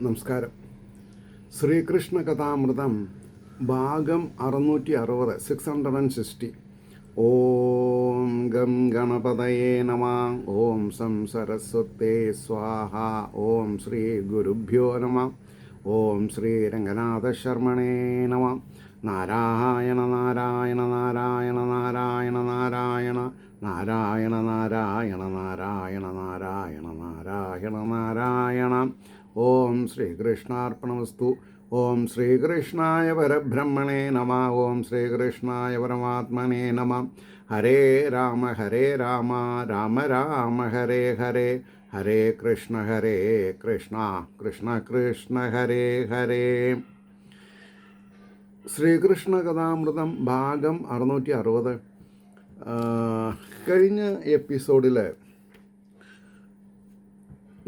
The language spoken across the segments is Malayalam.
നമസ്കാരം. ശ്രീകൃഷ്ണ കഥാമൃതം ഭാഗം 660 660. ഓം ഗം ഗണപതയേ നമഃ. ഓം സം സരസ്വതേ സ്വാഹ. ഓം ശ്രീ ഗുരുഭ്യോ നമഃ. ഓം ശ്രീ രംഗനാഥ ശർമ്മണേ നമഃ. നാരായണ നാരായണ നാരായണ നാരായണ നാരായണ നാരായണ നാരായണ നാരായണ നാരായണ നാരായണ നാരായണ. ഓം ശ്രീകൃഷ്ണാർപ്പണമസ്തു. ഓം ശ്രീകൃഷ്ണായ പരബ്രഹ്മണേ നമഃ. ഓം ശ്രീകൃഷ്ണായ പരമാത്മനേ നമഃ. ഹരേ രാമ രാമ രാമ ഹരേ ഹരേ, ഹരേ കൃഷ്ണ കൃഷ്ണ കൃഷ്ണ ഹരേ ഹരേ. ശ്രീകൃഷ്ണ കഥാമൃതം ഭാഗം 660. കഴിഞ്ഞ എപ്പിസോഡിൽ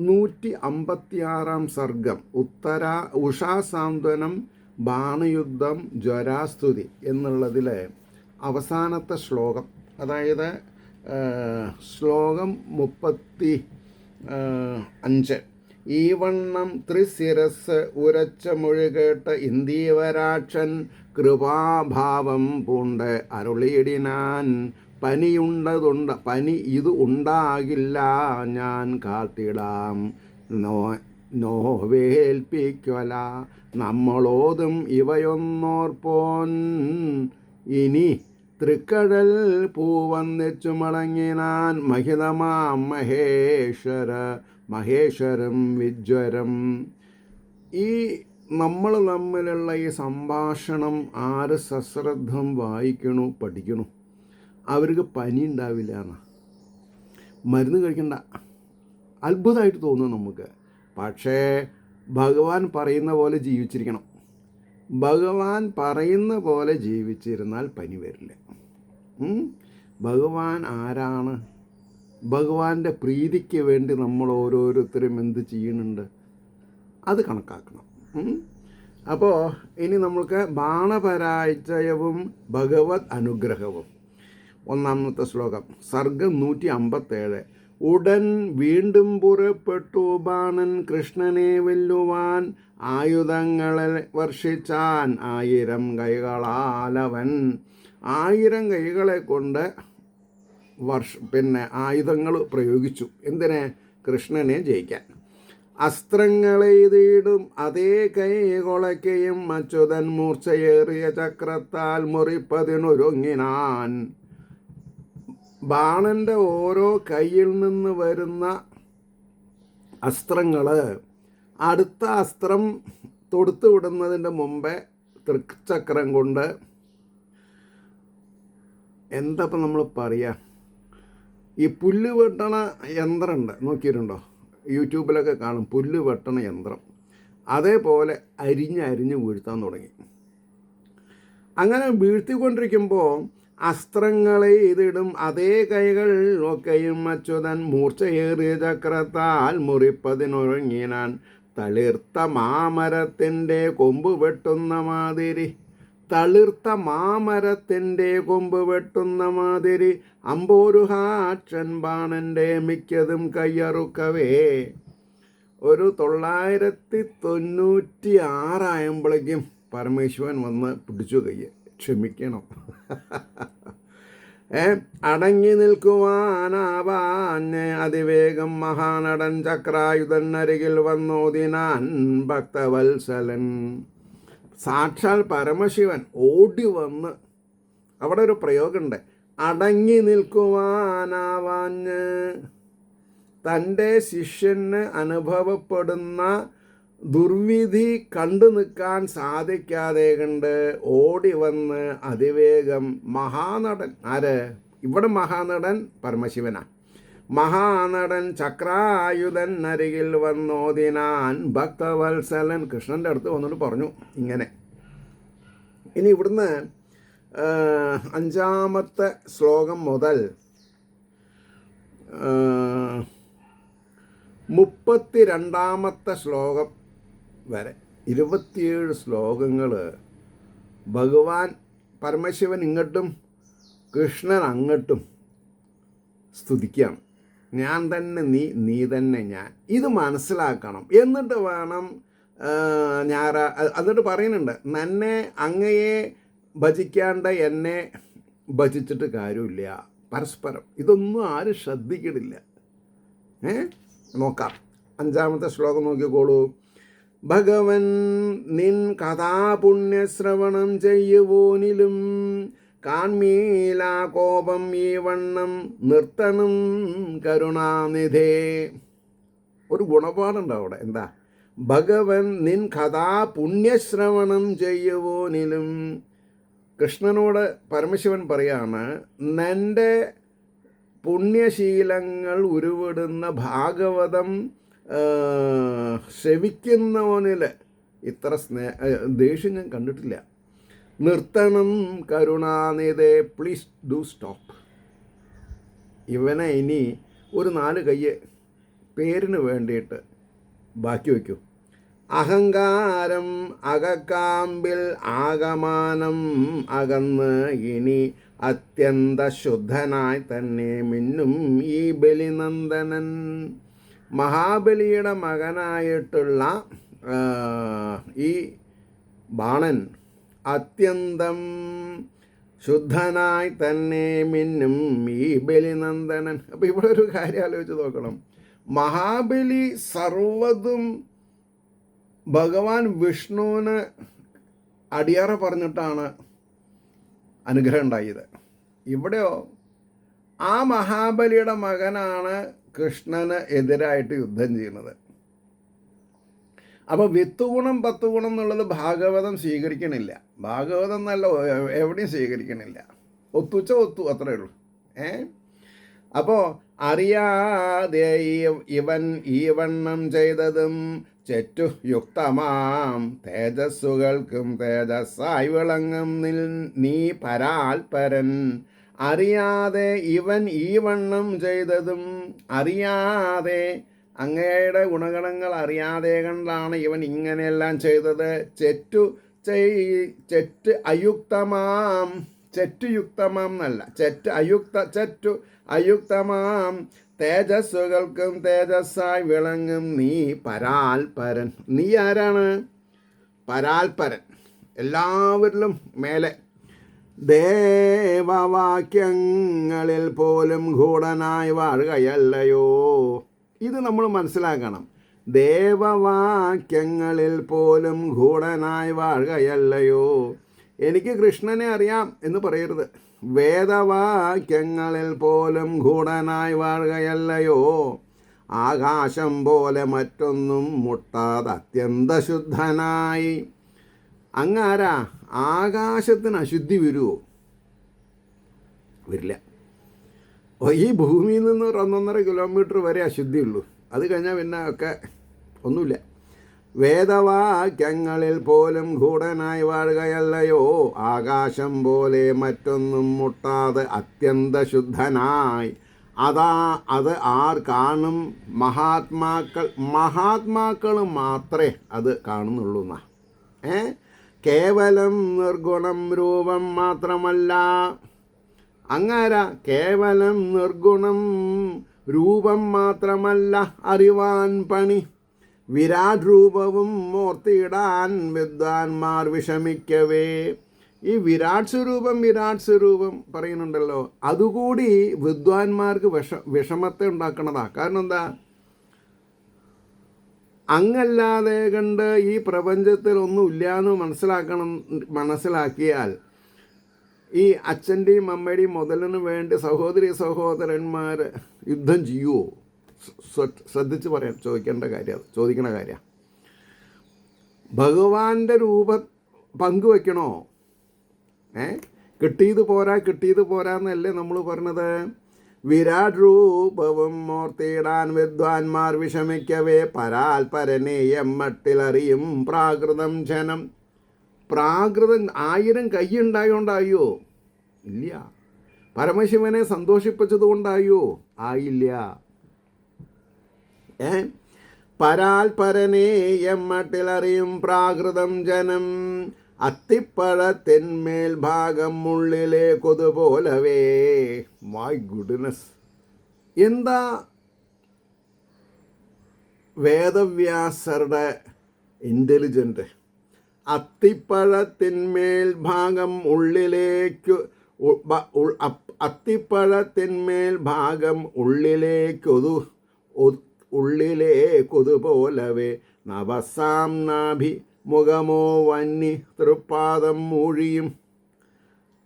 156 സർഗം ഉഷാസാന്ത്വനം, ബാണയുദ്ധം, ജ്വരാസ്തുതി എന്നുള്ളതിലെ അവസാനത്തെ ശ്ലോകം, അതായത് ശ്ലോകം 35. ഈ വണ്ണം ത്രിശിരസ് ഉരച്ച മൊഴി കേട്ട് ഇന്ദീവരാക്ഷൻ കൃപാഭാവം പൂണ്ട് അരുളിയിടിനാൻ. പനി ഇത് ഉണ്ടാകില്ല, ഞാൻ കാത്തിടാം നോവേൽപ്പിക്കൊല. നമ്മളോതും ഇവയൊന്നോർപ്പോൻ ഇനി തൃക്കടൽ പൂവന്നിച്ചു മടങ്ങിനാൻ. മഹിതമാം മഹേശ്വരം വിജ്വരം. ഈ നമ്മൾ തമ്മിലുള്ള ഈ സംഭാഷണം ആര് സശ്രദ്ധം വായിക്കണു പഠിക്കണു, അവർക്ക് പനി ഉണ്ടാവില്ല എന്നാ. മരുന്ന് കഴിക്കണ്ട. അത്ഭുതമായിട്ട് തോന്നും നമുക്ക്. പക്ഷേ ഭഗവാൻ പറയുന്ന പോലെ ജീവിച്ചിരിക്കണം. ഭഗവാൻ പറയുന്ന പോലെ ജീവിച്ചിരുന്നാൽ പനി വരില്ല. ഭഗവാൻ ആരാണ്? ഭഗവാന്റെ പ്രീതിക്ക് വേണ്ടി നമ്മൾ ഓരോരുത്തരും എന്ത് ചെയ്യുന്നുണ്ട്, അത് കണക്കാക്കണം. അപ്പോൾ ഇനി നമുക്ക് ബാണപരാജയവും ഭഗവത് അനുഗ്രഹവും. ഒന്നാമത്തെ ശ്ലോകം, സർഗം 157. ഉടൻ വീണ്ടും പുറപ്പെട്ടു ബാണൻ കൃഷ്ണനെ വെല്ലുവാൻ. ആയുധങ്ങളെ വർഷിച്ചാൻ 1000 കൈകളാലവൻ. 1000 കൈകളെ കൊണ്ട് ആയുധങ്ങൾ പ്രയോഗിച്ചു. എന്തിനെ? കൃഷ്ണനെ ജയിക്കാൻ. അസ്ത്രങ്ങളെയ്തിടും അതേ കൈ കൊളയ്ക്കയും അച്യുതൻ മൂർച്ചയേറിയ ചക്രത്താൽ മുറിപ്പതിനൊരുങ്ങിനാൻ. ബാണൻ്റെ ഓരോ കയ്യിൽ നിന്ന് വരുന്ന അസ്ത്രങ്ങൾ അടുത്ത അസ്ത്രം തൊടുത്തു വിടുന്നതിൻ്റെ മുമ്പേ തൃച്ചക്രം കൊണ്ട് എന്താ ഇപ്പം നമ്മൾ പറയുക, ഈ പുല്ല് വെട്ടണ യന്ത്രമുണ്ട്, നോക്കിയിട്ടുണ്ടോ? യൂട്യൂബിലൊക്കെ കാണും പുല്ല് വെട്ടണ യന്ത്രം. അതേപോലെ അരിഞ്ഞ് വീഴ്ത്താൻ തുടങ്ങി. അങ്ങനെ വീഴ്ത്തിക്കൊണ്ടിരിക്കുമ്പോൾ അസ്ത്രങ്ങളെ ഇതിടും അതേ കൈകൾ ഒക്കെയും അച്യുതൻ മൂർച്ചയേറിയ ചക്രത്താൽ മുറിപ്പതിനൊരുങ്ങിനാൻ. തളിർത്ത മാമരത്തിൻ്റെ കൊമ്പ് വെട്ടുന്ന മാതിരി, തളിർത്ത മാമരത്തിൻ്റെ കൊമ്പ് വെട്ടുന്ന മാതിരി അമ്പോരുഹാക്ഷൻ ബാണൻ്റെ മിക്കതും കയ്യറുക്കവേ. ഒരു 996 ആയപ്പോഴേക്കും പരമേശ്വരൻ വന്ന് പിടിച്ചു കയ്യെ. ക്ഷമിക്കണം. അടങ്ങി നിൽക്കുവാനാവാന് അതിവേഗം മഹാനടൻ ചക്രായുധൻ അരികിൽ വന്നോതിനാൻ. ഭക്തവത്സലൻ സാക്ഷാൽ പരമശിവൻ ഓടി വന്ന്, അവിടെ ഒരു പ്രയോഗമുണ്ട്, അടങ്ങി നിൽക്കുവാനാവാന്. തൻ്റെ ശിഷ്യന് അനുഭവപ്പെടുന്ന ദുർവിധി കണ്ടു നിൽക്കാൻ സാധിക്കാതെ കണ്ട് ഓടി വന്ന് അതിവേഗം മഹാനടൻ. ആര്? ഇവിടെ മഹാനടൻ പരമശിവനാ. മഹാനടൻ ചക്രായുധൻ അരികിൽ വന്നോതിനാൻ. ഭക്തവത്സലൻ കൃഷ്ണൻ്റെ അടുത്ത് വന്നിട്ട് പറഞ്ഞു ഇങ്ങനെ. ഇനി ഇവിടുന്ന് 5-ാമത്തെ ശ്ലോകം മുതൽ 32-ാമത്തെ ശ്ലോകം വരെ 27 ശ്ലോകങ്ങൾ ഭഗവാൻ പരമശിവൻ ഇങ്ങോട്ടും കൃഷ്ണൻ അങ്ങോട്ടും സ്തുതിക്കുകയാണ്. ഞാൻ തന്നെ നീ, നീ തന്നെ ഞാൻ. ഇത് മനസ്സിലാക്കണം. എന്നിട്ട് വേണം എന്നിട്ട് പറയുന്നുണ്ട്, നന്നെ അങ്ങയെ ഭജിക്കാണ്ട് എന്നെ ഭജിച്ചിട്ട് കാര്യമില്ല. പരസ്പരം ഇതൊന്നും ആരും ശ്രദ്ധിക്കണില്ല. നോക്കാം, 5-ാമത്തെ ശ്ലോകം നോക്കിക്കോളൂ. ഭഗവൻ നിൻ കഥാപുണ്യശ്രവണം ചെയ്യുവോനിലും കാൺമീല കോപം ഈ വണ്ണം നിർത്തണം കരുണാനിധേ. ഒരു ഗുണപാടുണ്ട് അവിടെ. എന്താ? ഭഗവൻ നിൻ കഥാപുണ്യശ്രവണം ചെയ്യുവോനിലും. കൃഷ്ണനോട് പരമശിവൻ പറയാണ്, നിൻ്റെ പുണ്യശീലങ്ങൾ ഉരുവിടുന്ന ഭാഗവതം ശ്രവിക്കുന്നവനിൽ ഇത്ര ദേഷ്യം ഞാൻ കണ്ടിട്ടില്ല. നിർത്തണം കരുണാനിധേ, പ്ലീസ് ഡു സ്റ്റോപ്പ്. ഇവനെ ഇനി ഒരു 4 കയ്യ് പേരിന് വേണ്ടിയിട്ട് ബാക്കി വയ്ക്കൂ. അഹങ്കാരം അകക്കാമ്പിൽ ആകമാനം അകന്ന് ഇനി അത്യന്ത ശുദ്ധനായി തന്നെ മിന്നും ഈ ബലിനന്ദനൻ. മഹാബലിയുടെ മകനായിട്ടുള്ള ഈ ബാണൻ അത്യന്തം ശുദ്ധനായി തന്നെ മിന്നും ഈ ബലിനന്ദനൻ. അപ്പോൾ ഇവിടെ ഒരു കാര്യം ആലോചിച്ച് നോക്കണം. മഹാബലി സർവ്വതും ഭഗവാൻ വിഷ്ണുവിന് അടിയറ പറഞ്ഞിട്ടാണ് അനുഗ്രഹം ഉണ്ടായത്. ഇവിടെയോ ആ മഹാബലിയുടെ മകനാണ് കൃഷ്ണന് എതിരായിട്ട് യുദ്ധം ചെയ്യുന്നത്. അപ്പോൾ 10 ഗുണം 10 ഗുണം എന്നുള്ളത് ഭാഗവതം സ്വീകരിക്കണില്ല. ഭാഗവതം നല്ല എവിടെയും സ്വീകരിക്കണില്ല. ഒത്തുച്ച ഒത്തു, അത്രയേ ഉള്ളൂ. അപ്പോൾ അറിയാതെ ഇവൻ ഈ വണ്ണം ചെയ്തതും ചെറ്റു യുക്തമാം തേജസ്സുകൾക്കും തേജസ്സായി വിളങ്ങും നീ പരാൽപരൻ. അറിയാതെ ഇവൻ ഈ വണ്ണം ചെയ്തതും, അറിയാതെ അങ്ങയുടെ ഗുണഗണങ്ങൾ അറിയാതെ കണ്ടാണ് ഇവൻ ഇങ്ങനെയെല്ലാം ചെയ്തത്. ചെറ്റ് അയുക്തമാം, ചെറ്റുയുക്തമാം എന്നല്ല, ചെറ്റു അയുക്തമാം തേജസ്സുകൾക്കും തേജസ്സായി വിളങ്ങും നീ പരാൽപരൻ. നീ ആരാണ്? പരാൽപരൻ, എല്ലാവരിലും മേലെ. ദേവവാക്യങ്ങളിൽ പോലും ഗൂഢനായി വാഴുകയല്ലയോ. ഇത് നമ്മൾ മനസ്സിലാക്കണം. ദേവവാക്യങ്ങളിൽ പോലും ഗൂഢനായി വാഴുകയല്ലയോ. എനിക്ക് കൃഷ്ണനെ അറിയാം എന്ന് പറയരുത്. വേദവാക്യങ്ങളിൽ പോലും ഗൂഢനായി വാഴുകയല്ലയോ. ആകാശം പോലെ മറ്റൊന്നും മുട്ടാതെ അത്യന്ത ശുദ്ധനായി. അങ്ങാരാ? ആകാശത്തിന് അശുദ്ധി വരുമോ? വരില്ല. ഈ ഭൂമിയിൽ നിന്ന് 1.5 കിലോമീറ്റർ വരെ അശുദ്ധിയുള്ളൂ. അത് കഴിഞ്ഞാൽ പിന്നെ ഒക്കെ ഒന്നുമില്ല. വേദവാക്യങ്ങളിൽ പോലും ഗൂഢനായി വാഴുകയല്ലയോ. ആകാശം പോലെ മറ്റൊന്നും മുട്ടാതെ അത്യന്ത ശുദ്ധനായി. അത് ആർ കാണും? മഹാത്മാക്കൾ മാത്രമേ അത് കാണുന്നുള്ളൂ എന്നാ. കേവലം നിർഗുണം രൂപം മാത്രമല്ല. അങ്ങാരാ? കേവലം നിർഗുണം രൂപം മാത്രമല്ല അറിവാൻ പണി. വിരാട് രൂപവും ഓർത്തിയിടാൻ വിദ്വാൻമാർ വിഷമിക്കവേ. ഈ വിരാട് സ്വരൂപം പറയുന്നുണ്ടല്ലോ, അതുകൂടി വിദ്വാൻമാർക്ക് വിഷമത്തെ ഉണ്ടാക്കണതാ. കാരണം എന്താ? അങ്ങല്ലാതെ കണ്ട് ഈ പ്രപഞ്ചത്തിൽ ഒന്നും ഇല്ലയെന്ന് മനസ്സിലാക്കിയാൽ ഈ അച്ഛൻ്റെയും അമ്മയുടെയും മുതലിന് വേണ്ടി സഹോദരന്മാർ യുദ്ധം ചെയ്യുമോ? ശ്രദ്ധിച്ച് പറയാൻ ചോദിക്കണ കാര്യം. ഭഗവാന്റെ രൂപം പങ്കുവെക്കണോ? കിട്ടിയത് പോരാ എന്നല്ലേ നമ്മൾ പറഞ്ഞത്. വിരാട് രൂപവും ഓർത്തിയിടാൻ വിദ്വാൻമാർ വിഷമിക്കവേ. പരാൽപരനെ എമ്മട്ടിലറിയും പ്രാകൃതം ജനം. പ്രാകൃതം 1000 കൈയുണ്ടായോണ്ടായോ? ഇല്ല. പരമശിവനെ സന്തോഷിപ്പിച്ചതുകൊണ്ടായോ? ആയില്ല. പരാൽപരനെ എമ്മട്ടിലറിയും പ്രാകൃതം ജനം. അത്തിപ്പഴത്തിന്മേൽ ഭാഗം ഉള്ളിലെ കൊതുപോലവേ. മൈ ഗുഡ്നസ്, എന്താ വേദവ്യാസരുടെ ഇൻ്റലിജൻ്റ്. അത്തിപ്പഴത്തിന്മേൽ ഭാഗം ഉള്ളിലേക്ക് അത്തിപ്പഴത്തിന്മേൽ ഭാഗം ഉള്ളിലേക്കൊതുപോലവേ നവസാം നാഭി മുഖമോ വന്നി തൃപ്പാദം മൂഴിയും.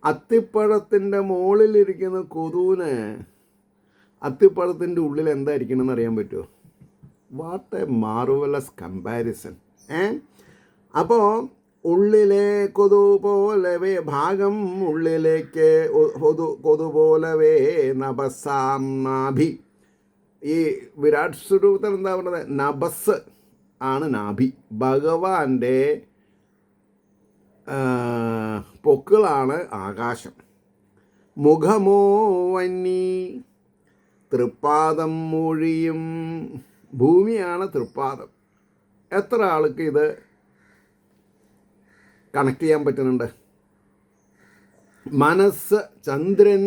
അത്തിപ്പഴത്തിൻ്റെ മുകളിലിരിക്കുന്ന കൊതുവിന് അത്തിപ്പഴത്തിൻ്റെ ഉള്ളിൽ എന്തായിരിക്കണമെന്ന് അറിയാൻ പറ്റുമോ? What A marvellous comparison. അപ്പോൾ ഉള്ളിലെ കൊതുപോലവേ ഭാഗം ഉള്ളിലേക്ക് കൊതുപോലവേ നഭസാം നാഭി. ഈ വിരാട് സ്വരൂപത്തിൽ എന്താ പറയുന്നത്? നഭസ് ആണ് നാഭി. ഭഗവാന്റെ പൊക്കിളാണ് ആകാശം. മുഖമോ വന്നി തൃപ്പാദം മൂഴിയും. ഭൂമിയാണ് തൃപ്പാദം. എത്ര ആൾക്ക് ഇത് കണക്ട് ചെയ്യാൻ പറ്റുന്നുണ്ട്? മനസ്സ് ചന്ദ്രൻ,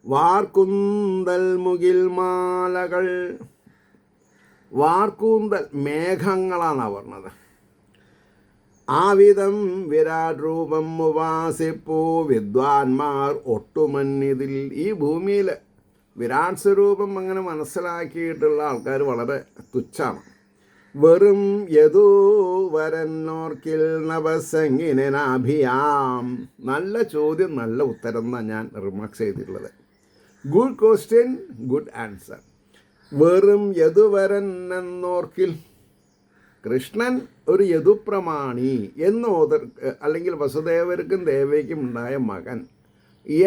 വാർക്കൂന്തൽ മുകിൽ മാലകൾ. വാർക്കൂന്തൽ മേഘങ്ങളാണ് പറഞ്ഞത്. ആവിധം വിരാട് രൂപം ഉപാസിപ്പൂ വിദ്വാൻമാർ ഒട്ടുമന്നിതിൽ. ഈ ഭൂമിയിൽ വിരാട് സ്വരൂപം അങ്ങനെ മനസ്സിലാക്കിയിട്ടുള്ള ആൾക്കാർ വളരെ തുച്ഛമാണ്. വെറും യദുവരന്നോർക്കിൽ നവസംഗിനാഭിയാം. നല്ല ചോദ്യം, നല്ല ഉത്തരം എന്നാണ് ഞാൻ റിമാർക്സ് ചെയ്തിട്ടുള്ളത്. Good question, good answer. വെറും യദുവരൻ എന്നോർക്കിൽ, കൃഷ്ണൻ ഒരു യദുപ്രമാണി അല്ലെങ്കിൽ വസുദേവർക്കും ദേവയ്ക്കും ഉണ്ടായ മകൻ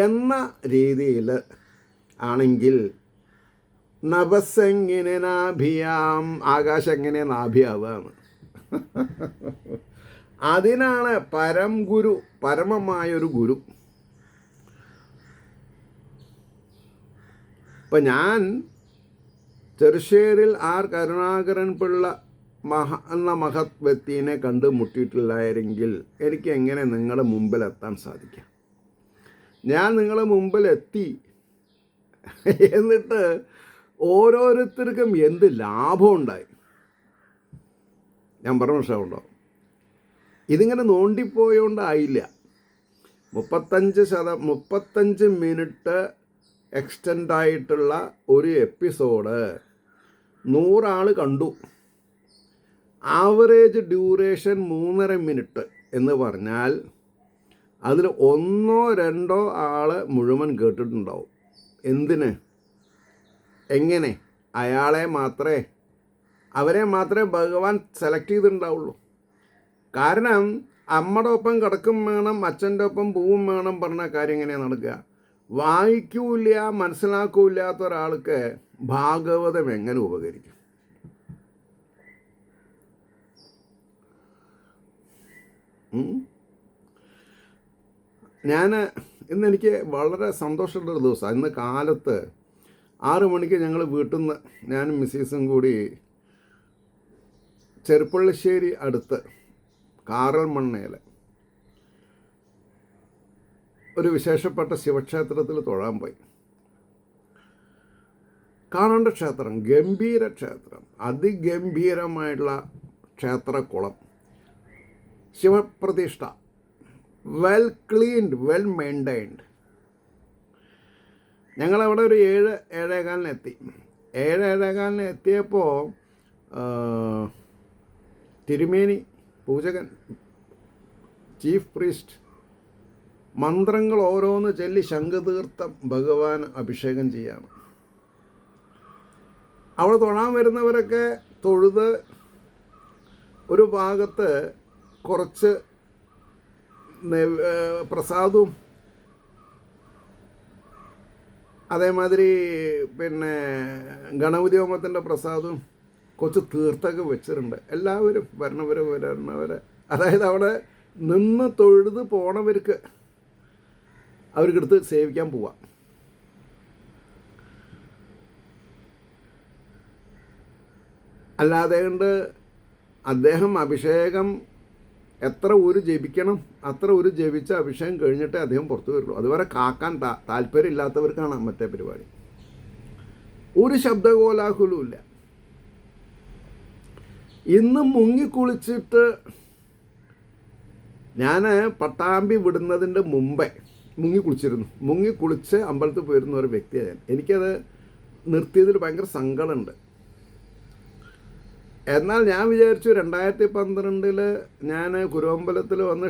എന്ന രീതിയിൽ ആണെങ്കിൽ നഭസെങ്ങനെ നാഭിയാം. ആകാശം എങ്ങനെ നാഭിയാവാണ്? അതിനാണ് പരം ഗുരു, പരമമായൊരു ഗുരു. ഇപ്പം ഞാൻ ചെറുശ്ശേരിൽ ആർ കരുണാകരൻ പിള്ള എന്ന മഹത് വ്യക്തിനെ കണ്ട് മുട്ടിയിട്ടില്ലായിരുന്നെങ്കിൽ എനിക്ക് എങ്ങനെ നിങ്ങളുടെ മുമ്പിലെത്താൻ സാധിക്കാം? ഞാൻ നിങ്ങളുടെ മുമ്പിലെത്തി. എന്നിട്ട് ഓരോരുത്തർക്കും എന്ത് ലാഭമുണ്ടായി? ഞാൻ പറഞ്ഞ മനസ്സിലാവുണ്ടോ? ഇതിങ്ങനെ നോണ്ടിപ്പോയോണ്ടായില്ല. 35 മിനിറ്റ് എക്സ്റ്റെൻഡായിട്ടുള്ള ഒരു എപ്പിസോഡ് 100 ആൾ കണ്ടു. ആവറേജ് ഡ്യൂറേഷൻ 3.5 മിനിറ്റ് എന്ന് പറഞ്ഞാൽ അതിൽ 1-2 ആൾ മുഴുവൻ കേട്ടിട്ടുണ്ടാവും. എന്തിന്? എങ്ങനെ? അവരെ മാത്രമേ ഭഗവാൻ സെലക്ട് ചെയ്തിട്ടുണ്ടാവുള്ളൂ. കാരണം അമ്മയുടെ ഒപ്പം കിടക്കും വേണം, അച്ഛൻ്റെ ഒപ്പം പൂവും വേണം പറഞ്ഞ കാര്യം എങ്ങനെയാണ് നടക്കുക? വായിക്കൂല, മനസ്സിലാക്കൂല്ലാത്ത ഒരാൾക്ക് ഭാഗവതം എങ്ങനെ ഉപകരിക്കും? ഇന്നെനിക്ക് വളരെ സന്തോഷമുള്ളൊരു ദിവസമാണ്. ഇന്ന് കാലത്ത് 6 മണിക്ക് ഞങ്ങൾ വീട്ടിൽ നിന്ന് ഞാനും മിസ്സീസും കൂടി ചെറുപ്പള്ളിശ്ശേരി അടുത്ത് കാറൽമണ്ണയിൽ ഒരു വിശേഷപ്പെട്ട ശിവക്ഷേത്രത്തിൽ തൊഴാൻ പോയി. കാണേണ്ട ക്ഷേത്രം, ഗംഭീര ക്ഷേത്രം, അതിഗംഭീരമായിട്ടുള്ള ക്ഷേത്രക്കുളം, ശിവപ്രതിഷ്ഠ, വെൽ ക്ലീൻഡ്, വെൽ മെയിൻറ്റൈൻഡ്. ഞങ്ങളവിടെ ഒരു 7-7:15 എത്തി. 7-7:15 എത്തിയപ്പോൾ തിരുമേനി പൂജകൻ, ചീഫ് പ്രീസ്റ്റ് മന്ത്രങ്ങൾ ഓരോന്ന് ചൊല്ലി ശംഖുതീർത്ഥം ഭഗവാൻ അഭിഷേകം ചെയ്യാണ്. അവിടെ തൊഴാൻ വരുന്നവരൊക്കെ തൊഴുത് ഒരു ഭാഗത്ത് കുറച്ച് പ്രസാദവും അതേമാതിരി പിന്നെ ഗണപതി ഹോമത്തിൻ്റെ പ്രസാദവും കുറച്ച് തീർത്തൊക്കെ വെച്ചിട്ടുണ്ട്. എല്ലാവരും വരണവരെ അതായത് അവിടെ നിന്ന് തൊഴുത് പോണവർക്ക് അവർക്കെടുത്ത് സേവിക്കാൻ പോവാം. അല്ലാതെ കൊണ്ട് അദ്ദേഹം അഭിഷേകം എത്ര ഒരു ജപിക്കണം, അത്ര ഒരു ജപിച്ച അഭിഷേകം കഴിഞ്ഞിട്ടേ അദ്ദേഹം പുറത്തു വരുള്ളൂ. അതുവരെ കാക്കാൻ താല്പര്യമില്ലാത്തവർക്കാണ് മറ്റേ പരിപാടി. ഒരു ശബ്ദകോലാഹലവും ഇല്ല. ഇന്ന് മുങ്ങിക്കുളിച്ചിട്ട് ഞാൻ പട്ടാമ്പി വിടുന്നതിൻ്റെ മുമ്പേ മുങ്ങിക്കുളിച്ച് അമ്പലത്തിൽ പോയിരുന്ന ഒരു വ്യക്തിയാണ് ഞാൻ. എനിക്കത് നിർത്തിയതിൽ ഭയങ്കര സങ്കടമുണ്ട്. എന്നാൽ ഞാൻ വിചാരിച്ചു 2012 ഞാൻ കുരുവമ്പലത്തിൽ വന്ന്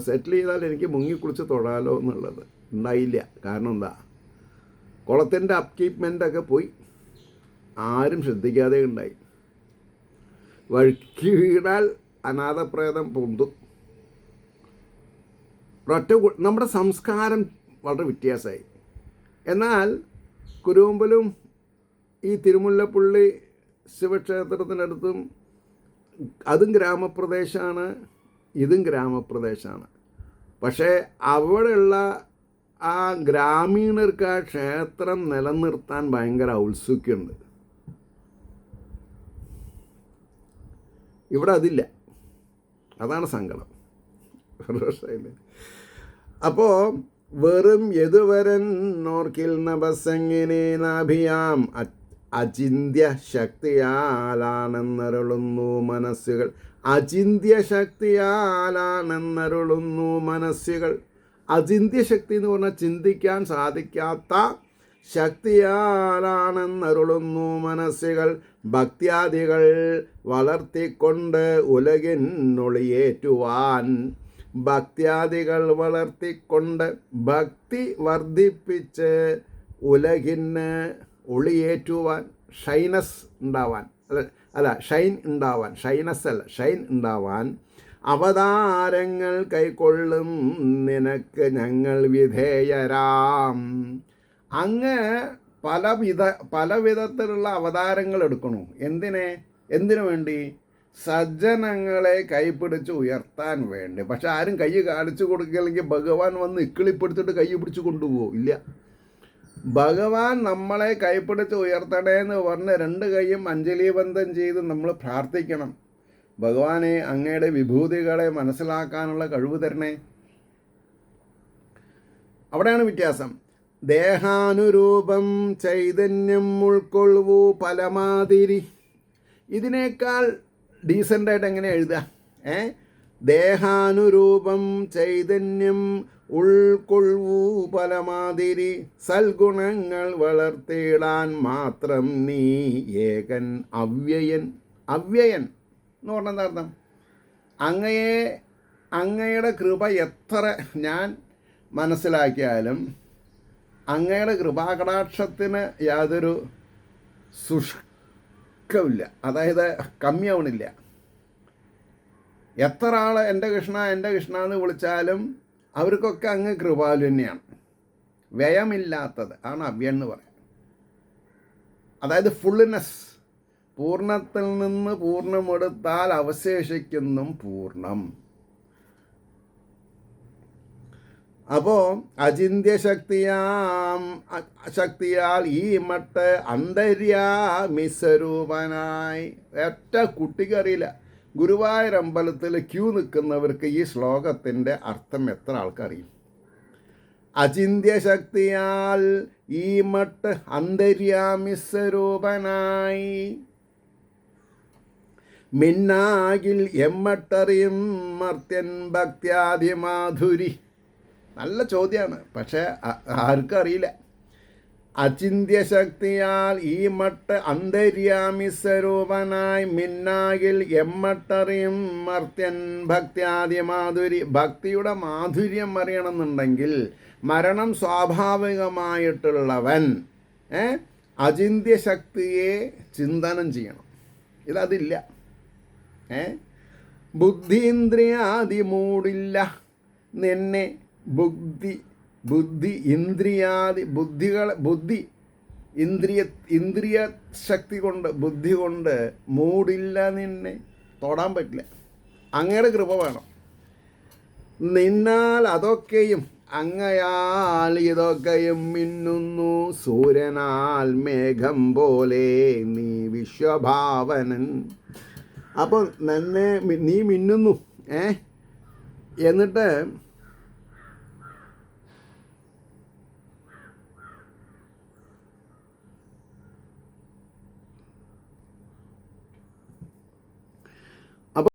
സെറ്റിൽ ചെയ്താൽ എനിക്ക് മുങ്ങിക്കുളിച്ച് തൊഴാലോ എന്നുള്ളത്. ഉണ്ടായില്ല. കാരണം എന്താ, കുളത്തിൻ്റെ അപ്കീപ്മെൻ്റൊക്കെ പോയി, ആരും ശ്രദ്ധിക്കാതെ ഉണ്ടായി. വഴുക്കി വീണാൽ അനാഥപ്രേതം പൊന്തും. നമ്മുടെ സംസ്കാരം വളരെ വ്യത്യാസമായി. എന്നാൽ കുരുവമ്പലും ഈ തിരുമുല്ലപ്പള്ളി ശിവക്ഷേത്രത്തിനടുത്തും അതും ഗ്രാമപ്രദേശമാണ്, ഇതും ഗ്രാമപ്രദേശമാണ്. പക്ഷേ അവിടെയുള്ള ആ ഗ്രാമീണർക്ക് ആ ക്ഷേത്രം നിലനിർത്താൻ ഭയങ്കര ഔത്സുക്യമുണ്ട്. ഇവിടെ അതില്ല. അതാണ് സങ്കടം. അപ്പോൾ വെറും യദുവരൻ നോർക്കിൽ നഭസങ്ങിനെ നാഭിയാം അചിന്ത്യ ശക്തിയാലാണെന്നരുളുന്നു മനസ്സുകൾ. അചിന്ത്യ ശക്തിയാലാണെന്നരുളുന്നു മനസ്സുകൾ. അചിന്ത്യ ശക്തി എന്ന് പറഞ്ഞാൽ ചിന്തിക്കാൻ സാധിക്കാത്ത ശക്തിയാലാണെന്നരുളുന്നു മനസ്സുകൾ. ഭക്ത്യാദികൾ വളർത്തിക്കൊണ്ട് ഉലകിനൊളിയേറ്റുവാൻ. ഭക്ത്യാദികൾ വളർത്തിക്കൊണ്ട് ഭക്തി വർദ്ധിപ്പിച്ച് ഉലകിന് ഒളിയേറ്റുവാൻ, ഷൈനസ് ഉണ്ടാവാൻ, ഷൈൻ ഉണ്ടാവാൻ, ഷൈനസ് അല്ല, ഷൈൻ ഉണ്ടാവാൻ അവതാരങ്ങൾ കൈക്കൊള്ളും നിനക്ക് ഞങ്ങൾ വിധേയരാം. അങ്ങ് പല വിധത്തിലുള്ള അവതാരങ്ങൾ എടുക്കണു. എന്തിനു വേണ്ടി? സജ്ജനങ്ങളെ കൈപിടിച്ച് ഉയർത്താൻ വേണ്ടി. പക്ഷെ ആരും കൈ കാണിച്ചു കൊടുക്കില്ലെങ്കിൽ ഭഗവാൻ വന്ന് ഇക്കിളിപ്പെടുത്തിട്ട് കൈ പിടിച്ച് കൊണ്ടുപോകും. ഇല്ല, ഭഗവാൻ നമ്മളെ കൈപിടിച്ച് ഉയർത്തണേന്ന് പറഞ്ഞ് 2 കൈയും അഞ്ജലിബന്ധം ചെയ്ത് നമ്മൾ പ്രാർത്ഥിക്കണം. ഭഗവാനെ, അങ്ങയുടെ വിഭൂതികളെ മനസ്സിലാക്കാനുള്ള കഴിവ് തരണേ. അവിടെയാണ് വ്യത്യാസം. ദേഹാനുരൂപം ചൈതന്യം ഉൾക്കൊള്ളൂ പലമാതിരി. ഇതിനേക്കാൾ ഡീസൻ്റായിട്ട് എങ്ങനെ എഴുതുക? ദേഹാനുരൂപം ചൈതന്യം ഉൾക്കൊള്ളൂ പലമാതിരി. സൽഗുണങ്ങൾ വളർത്തിയിടാൻ മാത്രം നീ ഏകൻ അവ്യയൻ. അവ്യയൻ എന്ന് പറഞ്ഞാൽ എന്താ അർത്ഥം? അങ്ങയുടെ കൃപ എത്ര ഞാൻ മനസ്സിലാക്കിയാലും അങ്ങയുടെ കൃപാകടാക്ഷത്തിന് യാതൊരു ശുഷ്കമില്ല, അതായത് കമ്മിയാവണില്ല. എത്ര ആൾ എൻ്റെ കൃഷ്ണ എൻ്റെ കൃഷ്ണ എന്ന് വിളിച്ചാലും അവർക്കൊക്കെ അങ്ങ് കൃപാലു തന്നെയാണ്. വ്യയമില്ലാത്തത് ആണ് അവ്യൻ എന്ന് പറയുന്നത്. അതായത് ഫുള്ളിനെസ്, പൂർണ്ണത്തിൽ നിന്ന് പൂർണ്ണമെടുത്താൽ അവശേഷിക്കുന്നും പൂർണ്ണം. അപ്പോൾ അചിന്ത്യ ശക്തിയാൽ ഈ മട്ട് അന്തര്യാമിസ്വരൂപനായി. ഒറ്റ കുട്ടിക്കറിയില്ല. ഗുരുവായൂർ അമ്പലത്തിൽ ക്യൂ നിൽക്കുന്നവർക്ക് ഈ ശ്ലോകത്തിൻ്റെ അർത്ഥം എത്ര ആൾക്കറിയും? അചിന്ത്യ ശക്തിയാൽ ഈ മട്ട് അന്തര്യാമിസ്വരൂപനായി. മിന്നാകിൽ എമ്മട്ടറിയും മർത്യൻ ഭക്ത്യാദിമാധുരി. നല്ല ചോദ്യമാണ്, പക്ഷേ ആർക്കും അറിയില്ല. അചിന്ത്യ ശക്തിയാൽ ഈ മട്ട് അന്തര്യാമി സ്വരൂപനായി. മിന്നാകിൽ എമ്മട്ടറിയും മർത്യൻ ഭക്ത്യാദിമാധുരി. ഭക്തിയുടെ മാധുര്യം അറിയണമെന്നുണ്ടെങ്കിൽ മരണം സ്വാഭാവികമായിട്ടുള്ളവൻ അചിന്ത്യ ശക്തിയെ ചിന്തനം ചെയ്യണം. ഇതതില്ല. ബുദ്ധീന്ദ്രിയാദി മൂടില്ല നിന്നെ. ബുദ്ധി ഇന്ദ്രിയാദി ഇന്ദ്രിയ ശക്തി കൊണ്ട്, ബുദ്ധി കൊണ്ട് മൂടില്ല നിന്നെ. തൊടാൻ പറ്റില്ല. അങ്ങയുടെ കൃപ വേണം. നിന്നാൽ അതൊക്കെയും, അങ്ങയാൽ ഇതൊക്കെയും മിന്നുന്നു. സൂര്യനാൽ മേഘം പോലെ നീ വിശ്വഭാവനൻ. അപ്പോൾ നീ മിന്നുന്നു. എന്നിട്ട്